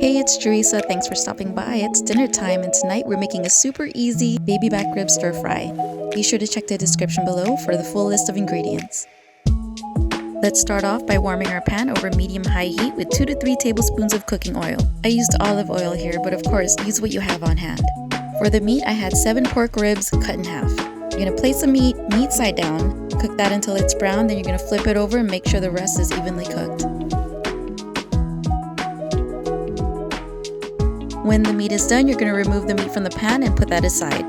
Hey, it's Teresa. Thanks for stopping by. It's dinner time, and tonight we're making a super easy baby back rib stir fry. Be sure to check the description below for the full list of ingredients. Let's start off by warming our pan over medium-high heat with 2 to 3 tablespoons of cooking oil. I used olive oil here, but of course, use what you have on hand. For the meat, I had 7 pork ribs cut in half. You're going to place the meat side down, cook that until it's brown, then you're going to flip it over and make sure the rest is evenly cooked. When the meat is done, you're going to remove the meat from the pan and put that aside.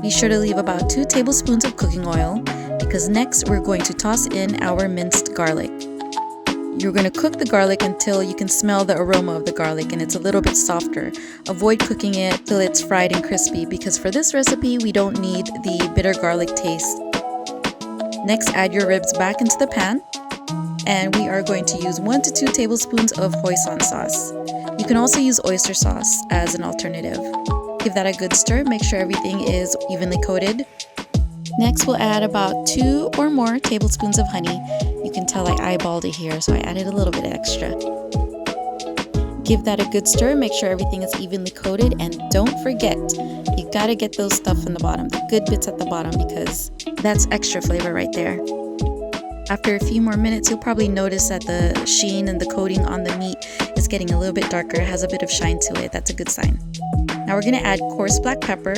Be sure to leave about 2 tablespoons of cooking oil, because next we're going to toss in our minced garlic. You're going to cook the garlic until you can smell the aroma of the garlic and it's a little bit softer. Avoid cooking it till it's fried and crispy, because for this recipe we don't need the bitter garlic taste. Next, add your ribs back into the pan, and we are going to use 1 to 2 tablespoons of HoisON sauce. You can also use oyster sauce as an alternative. Give that a good stir, make sure everything is evenly coated. Next, we'll add about 2 or more tablespoons of honey. You can tell I eyeballed it here, so I added a little bit extra. Give that a good stir, make sure everything is evenly coated, and don't forget, you gotta get those stuff in the bottom, the good bits at the bottom, because that's extra flavor right there. After a few more minutes, you'll probably notice that the sheen and the coating on the meat is getting a little bit darker. It has a bit of shine to it. That's a good sign. Now we're going to add coarse black pepper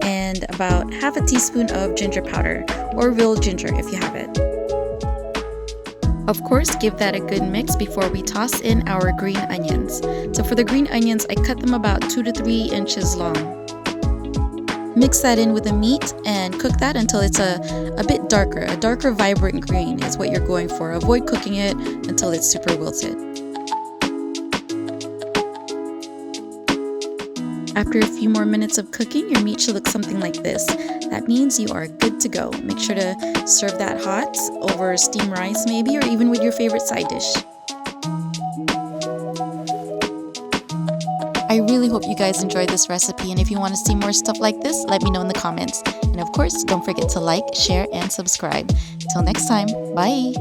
and about half a teaspoon of ginger powder, or real ginger if you have it. Of course, give that a good mix before we toss in our green onions. So for the green onions, I cut them about 2 to 3 inches long. Mix that in with the meat and cook that until it's a bit darker. A darker, vibrant green is what you're going for. Avoid cooking it until it's super wilted. After a few more minutes of cooking, your meat should look something like this. That means you are good to go. Make sure to serve that hot over steamed rice maybe, or even with your favorite side dish. I really hope you guys enjoyed this recipe, and if you want to see more stuff like this, let me know in the comments. And of course, don't forget to like, share, and subscribe. Till next time, bye!